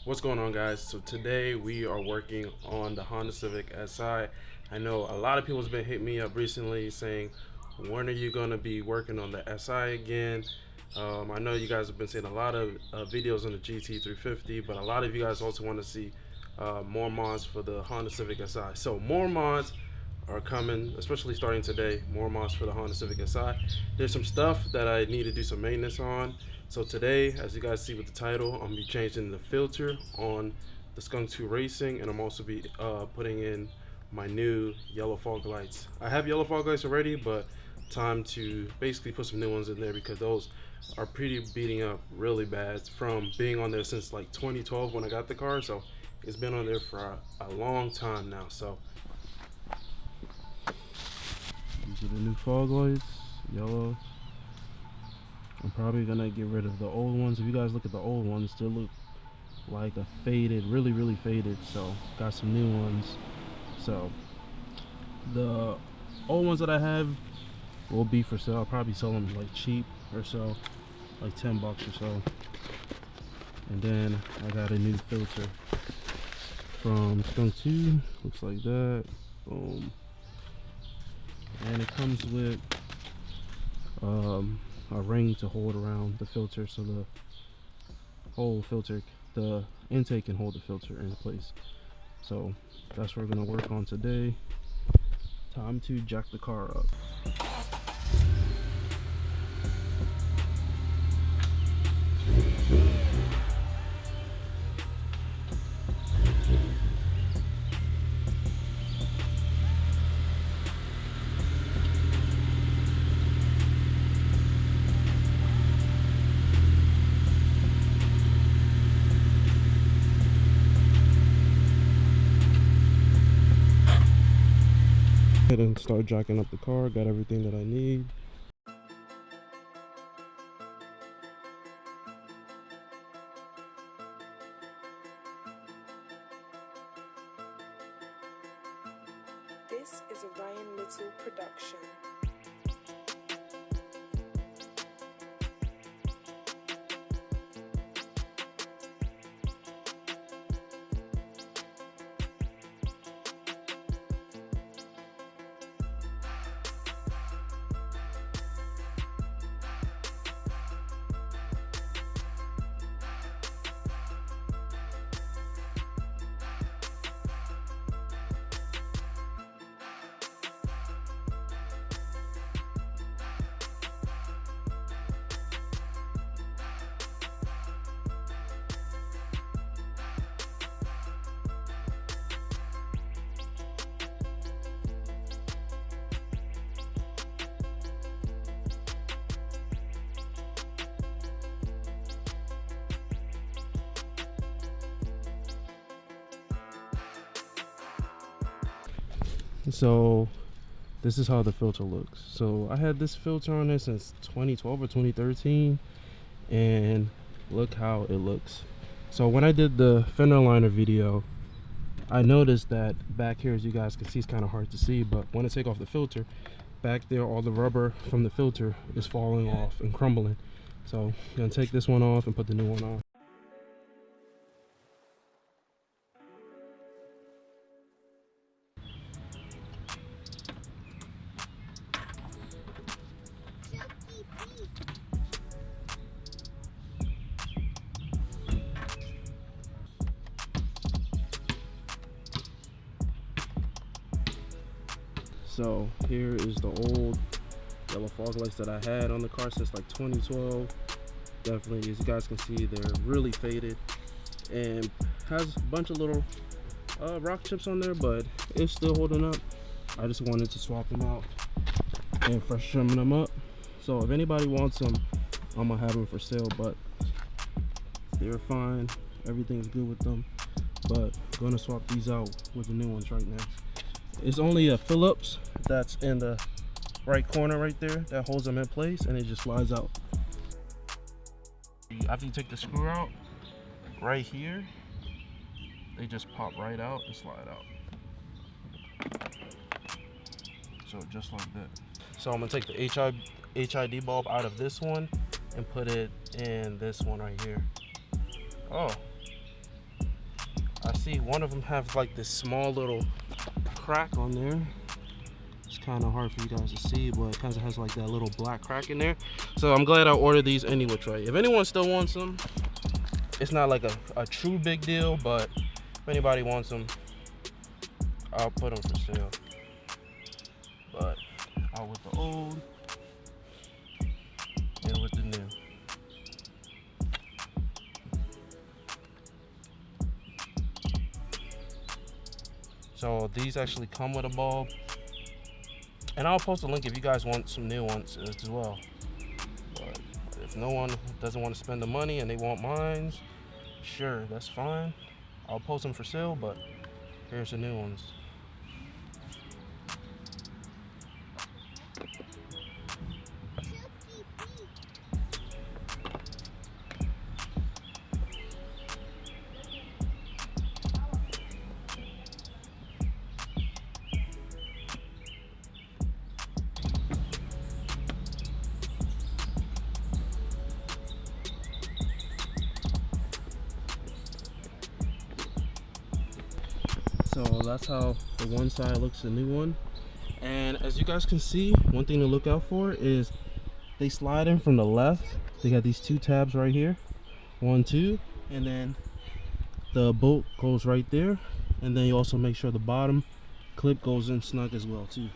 What's going on, guys? So today we are working on the Honda Civic Si. I know a lot of people have been hitting me up recently saying, when are you going to be working on the Si again? I know you guys have been seeing a lot of videos on the GT350, but a lot of you guys also want to see more mods for the Honda Civic Si. So more mods are coming, especially starting today. More mods for the Honda Civic Si. There's some stuff that I need to do some maintenance on. So today, as you guys see with the title, I'm gonna be changing the filter on the SKUNK2 Racing, and I'm also be putting in my new yellow fog lights. I have yellow fog lights already, but time to basically put some new ones in there because those are pretty beating up really bad from being on there since like 2012 when I got the car. So it's been on there for a long time now. So these are the new fog lights, yellow. I'm probably gonna get rid of the old ones. If you guys look at the old ones, they look like a faded, really faded. So got some new ones. So the old ones that I have will be for sale. I'll probably sell them like cheap or so, like 10 bucks or so. And then I got a new filter from SKUNK2. Looks like that. Boom. And it comes with a ring to hold around the filter, so the whole filter, the intake can hold the filter in place. So that's what we're gonna work on today. Time to jack the car up. And start jacking up the car. Got everything that I need. This is a Ryan Little production. So this is how the filter looks. So I had this filter on there since 2012 or 2013, and look how it looks. So when I did the fender liner video, I noticed that back here, as you guys can see, it's kind of hard to see, but when I take off the filter, back there all the rubber from the filter is falling off and crumbling. So I'm gonna take this one off and put the new one on. So here is the old yellow fog lights that I had on the car since like 2012. Definitely, as you guys can see, they're really faded and has a bunch of little rock chips on there, but it's still holding up. I just wanted to swap them out and fresh trim them up. So if anybody wants them, I'm gonna have them for sale, but they're fine. Everything's good with them, but I'm gonna swap these out with the new ones right now. It's only a Phillips that's in the right corner right there that holds them in place, and it just slides out. After you take the screw out right here, they just pop right out and slide out. So just like that. So I'm gonna take the HID bulb out of this one and put it in this one right here. Oh, I see one of them have like this small little crack on there. It's kind of hard for you guys to see, but it kind of has like that little black crack in there. So I'm glad I ordered these anyway. If anyone still wants them, it's not like a true big deal, but if anybody wants them, I'll put them for sale. But out with the old and with the new. So these actually come with a bulb, and I'll post a link if you guys want some new ones as well. But if no one doesn't want to spend the money and they want mine, sure, that's fine. I'll post them for sale, but here's the new ones. So that's how the one side looks, the new one. And as you guys can see, one thing to look out for is they slide in from the left. They got these two tabs right here, 1, 2, and then the bolt goes right there. And then you also make sure the bottom clip goes in snug as well too.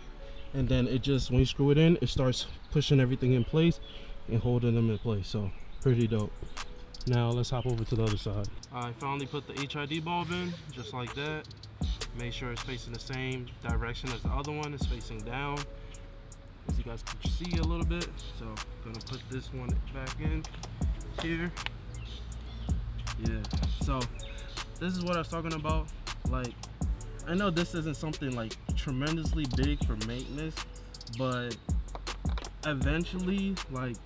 And then it just, when you screw it in, it starts pushing everything in place and holding them in place. So pretty dope. Now let's hop over to the other side. I finally put the HID bulb in, just like that. Make sure it's facing the same direction as the other one. It's facing down, as you guys can see a little bit. So I'm gonna put this one back in here. Yeah, so this is what I was talking about. Like, I know this isn't something like tremendously big for maintenance, but eventually, like,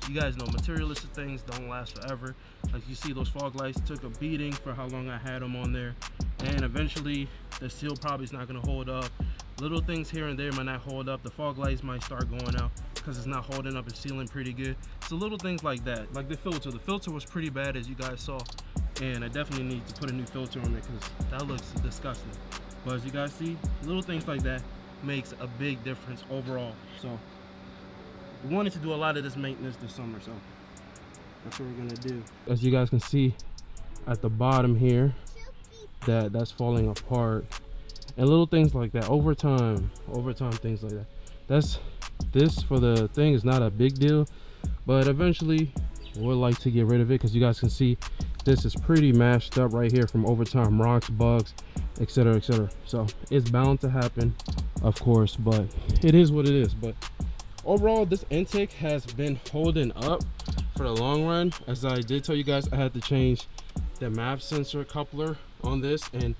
you guys know materialistic things don't last forever. Like, you see those fog lights took a beating for how long I had them on there, and eventually the seal probably is not going to hold up. Little things here and there might not hold up. The fog lights might start going out because it's not holding up and sealing pretty good. So little things like that. Like the filter was pretty bad, as you guys saw, and I definitely need to put a new filter on it because that looks disgusting. But as you guys see, little things like that makes a big difference overall. So we wanted to do a lot of this maintenance this summer, so that's what we're gonna do. As you guys can see at the bottom here, that's falling apart, and little things like that over time things like that. This for the thing is not a big deal, but eventually we'll like to get rid of it because you guys can see this is pretty mashed up right here from overtime, rocks, bugs, etc, etc. So it's bound to happen, of course, but it is what it is. But overall, this intake has been holding up for the long run. As I did tell you guys, I had to change the map sensor coupler on this, and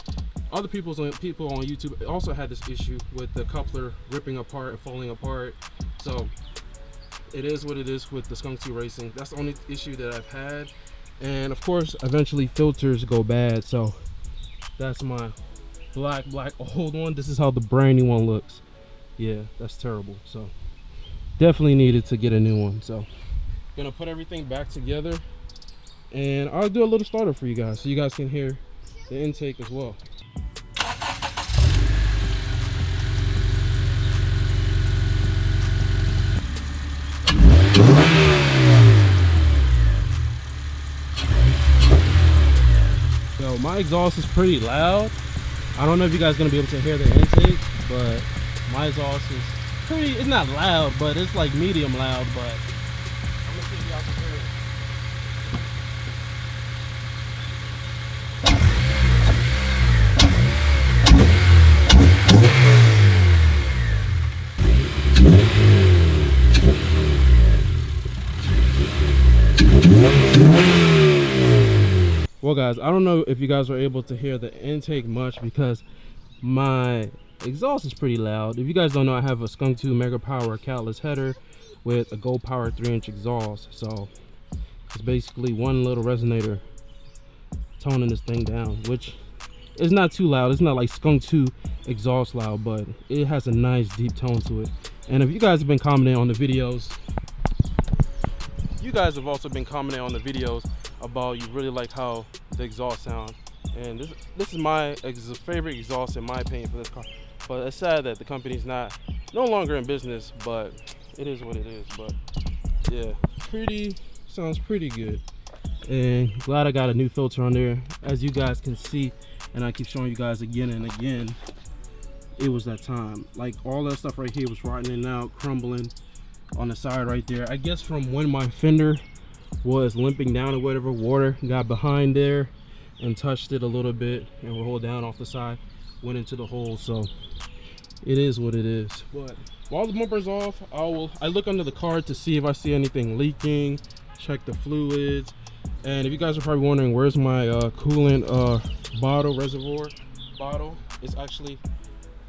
other people on YouTube also had this issue with the coupler ripping apart and falling apart. So it is what it is with the SKUNK2 Racing. That's the only issue that I've had. And of course, eventually filters go bad. So that's my black old one. This is how the brand new one looks. Yeah, that's terrible. So definitely needed to get a new one. So gonna put everything back together, and I'll do a little starter for you guys so you guys can hear the intake as well. So my exhaust is pretty loud. I don't know if you guys are gonna be able to hear the intake, but my exhaust is pretty, it's not loud, but it's like medium loud. But I'm gonna see if y'all can hear it. Well guys, I don't know if you guys were able to hear the intake much because my exhaust is pretty loud. If you guys don't know, I have a SKUNK2 Mega Power catless header with a Gold Power 3-inch exhaust. So it's basically one little resonator toning this thing down, which is not too loud. It's not like SKUNK2 exhaust loud, but it has a nice deep tone to it. And if you guys have been commenting on the videos, you guys have also been commenting on the videos about you really like how the exhaust sound. And this is my favorite exhaust in my opinion for this car. But it's sad that the company's no longer in business, but it is what it is. But yeah, sounds pretty good. And glad I got a new filter on there. As you guys can see, and I keep showing you guys again and again, it was that time. Like all that stuff right here was rotting out, crumbling on the side right there. I guess from when my fender was limping down or whatever, water got behind there and touched it a little bit and rolled down off the side, went into the hole. So it is what it is. But while the bumper's off, I look under the car to see if I see anything leaking, check the fluids. And if you guys are probably wondering where's my coolant reservoir bottle, it's actually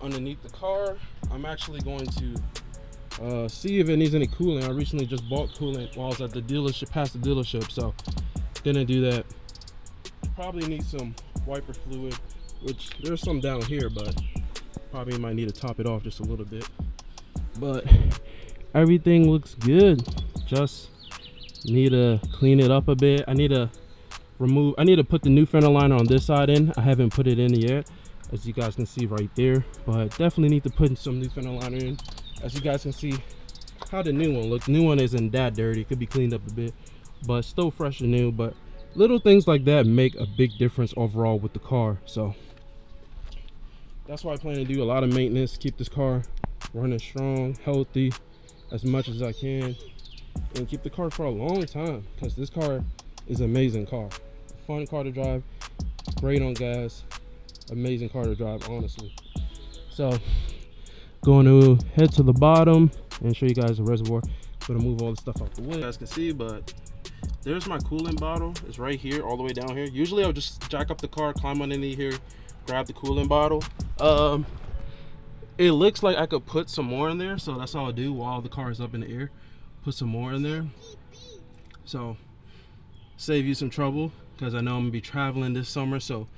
underneath the car. I'm actually going to see if it needs any coolant. I recently just bought coolant while I was at the dealership, past the dealership, so gonna do that. Probably need some wiper fluid, which there's some down here, but probably might need to top it off just a little bit. But everything looks good. Just need to clean it up a bit. I need to put the new fender liner on this side in. I haven't put it in yet, as you guys can see right there, but definitely need to put some new fender liner in. As you guys can see how the new one looks. New one isn't that dirty, it could be cleaned up a bit, but still fresh and new. But little things like that make a big difference overall with the car. So that's why I plan to do a lot of maintenance, keep this car running strong, healthy as much as I can, and keep the car for a long time, because this car is an amazing car. Fun car to drive, great on gas, amazing car to drive, honestly. So going to head to the bottom and show you guys the reservoir. Gonna move all the stuff out the way, you guys can see. But there's my coolant bottle. It's right here, all the way down here. Usually I'll just jack up the car, climb underneath here, grab the coolant bottle. It looks like I could put some more in there, so that's all I'll do while the car is up in the air. Put some more in there, so save you some trouble, because I know I'm gonna be traveling this summer. So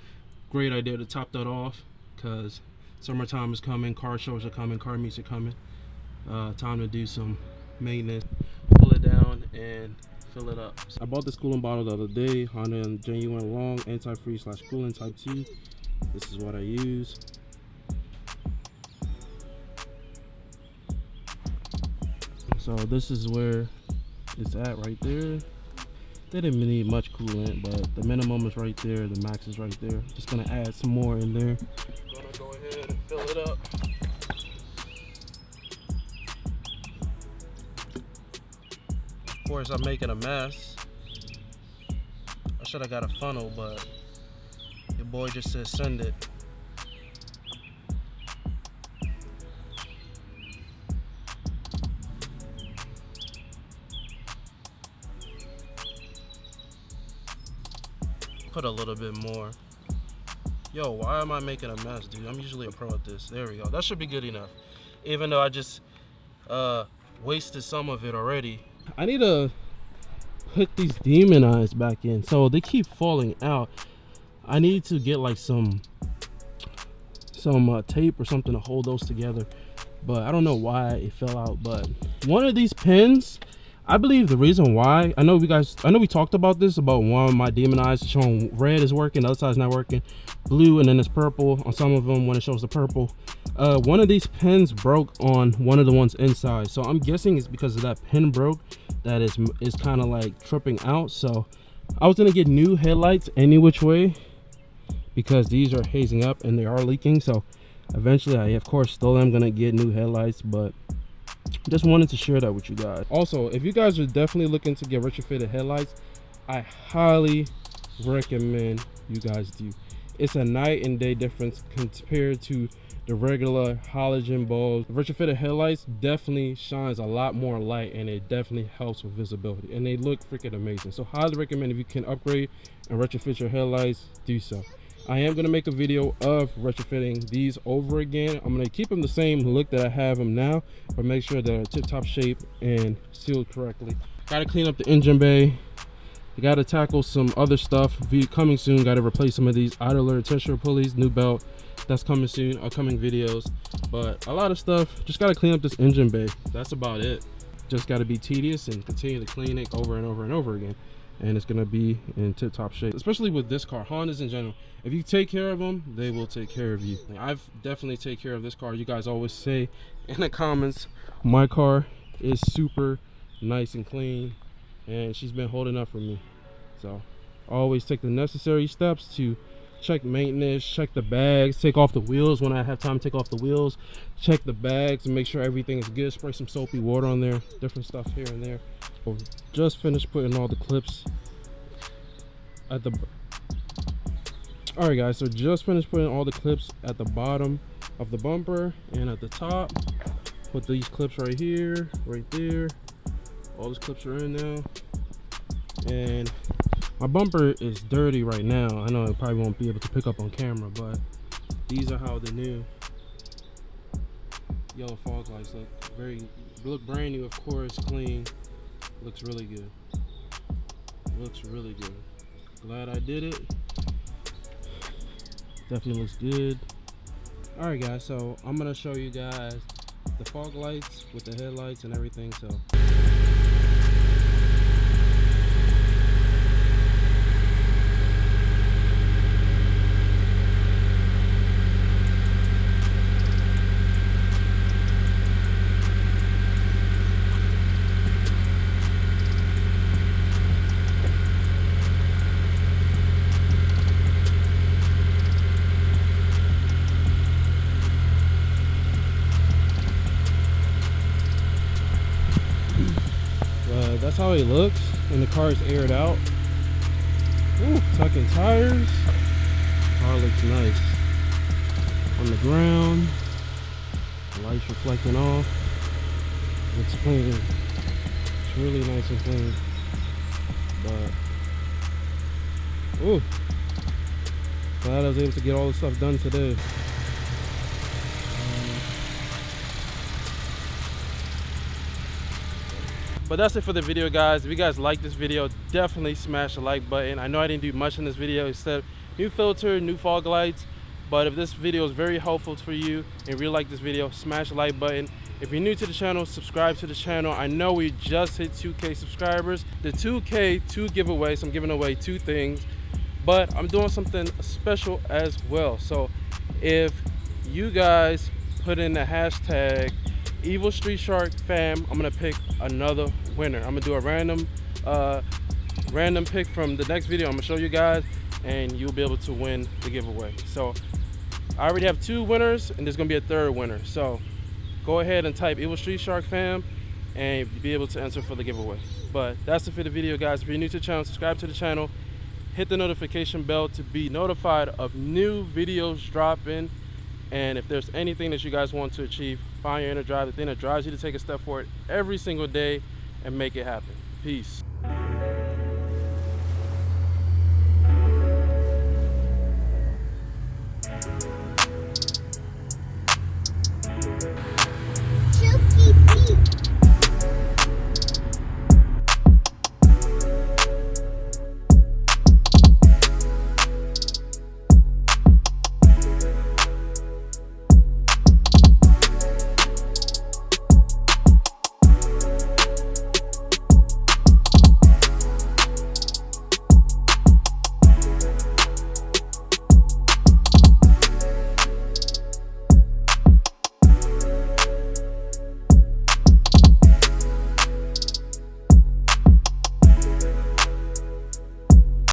great idea to top that off, because summertime is coming, car shows are coming, car meets are coming. Time to do some maintenance, pull it down and fill it up. So I bought this coolant bottle the other day, Honda Genuine Long Anti-Freeze / Coolant Type 2. This is what I use. So this is where it's at right there. They didn't need much coolant, but the minimum is right there, the max is right there. Just gonna add some more in there. Gonna go ahead and fill it up. Of course, I'm making a mess. I should have got a funnel, but your boy just said send it. Put a little bit more. Yo, why am I making a mess, dude? I'm usually a pro at this. There we go. That should be good enough. Even though I just wasted some of it already. I need to put these demon eyes back in. So they keep falling out. I need to get like some tape or something to hold those together. But I don't know why it fell out. But one of these pins, I believe the reason why, I know we talked about this, about one of my demon eyes showing red is working, the other side's not working, blue, and then it's purple on some of them when it shows the purple. One of these pins broke on one of the ones inside, so I'm guessing it's because of that pin broke that is kind of like tripping out. So I was gonna get new headlights any which way, because these are hazing up and they are leaking. So eventually I of course still am gonna get new headlights, but just wanted to share that with you guys. Also, if you guys are definitely looking to get retrofitted headlights, I highly recommend you guys do. It's a night and day difference compared to the regular halogen bulbs. The retrofitted headlights definitely shines a lot more light, and it definitely helps with visibility, and they look freaking amazing. So highly recommend, if you can upgrade and retrofit your headlights, do so. I am going to make a video of retrofitting these over again. I'm going to keep them the same look that I have them now, but make sure they're tip-top shape and sealed correctly. Got to clean up the engine bay. You got to tackle some other stuff coming soon. Got to replace some of these idler tensioner pulleys, new belt. That's coming soon, upcoming videos. But a lot of stuff. Just got to clean up this engine bay. That's about it. Just got to be tedious and continue to clean it over and over and over again. and it's gonna be in tip-top shape. Especially with this car, Hondas in general, if you take care of them, they will take care of you. I've definitely take care of this car. You guys always say in the comments my car is super nice and clean, and she's been holding up for me. So always take the necessary steps to check maintenance, check the bags, take off the wheels when I have time to take off the wheels, check the bags and make sure everything is good, spray some soapy water on there, different stuff here and there. So just finished putting all the clips at the alright guys, so just finished putting all the clips at the bottom of the bumper and at the top. Put these clips right here, right there. All these clips are in now. And my bumper is dirty right now. I know it probably won't be able to pick up on camera, but these are how the new yellow fog lights look. Look brand new, of course, clean. Looks really good. Looks really good. Glad I did it. Definitely looks good. Alright guys, so I'm gonna show you guys the fog lights with the headlights and everything. So that's how it looks when the car is aired out. Ooh, tucking tires. Car looks nice. On the ground, the lights reflecting off. It's clean. It's really nice and clean. But ooh, glad I was able to get all this stuff done today. But that's it for the video, guys. If you guys like this video, definitely smash the like button. I know I didn't do much in this video except new filter, new fog lights, but if this video is very helpful for you and you like this video, smash the like button. If you're new to the channel, subscribe to the channel. I know we just hit 2K subscribers. The 2K 2 giveaway, so I'm giving away 2 things, but I'm doing something special as well. So if you guys put in the hashtag Evil Street Shark Fam, I'm gonna pick another winner. I'm gonna do a random pick from the next video. I'm gonna show you guys, and you'll be able to win the giveaway. So I already have 2 winners, and there's gonna be a 3rd winner. So go ahead and type Evil Street Shark Fam, and you'll be able to enter for the giveaway. But that's it for the video, guys. If you're new to the channel, subscribe to the channel, hit the notification bell to be notified of new videos dropping. And if there's anything that you guys want to achieve, find your inner drive, the thing that drives you to take a step forward every single day and make it happen. Peace.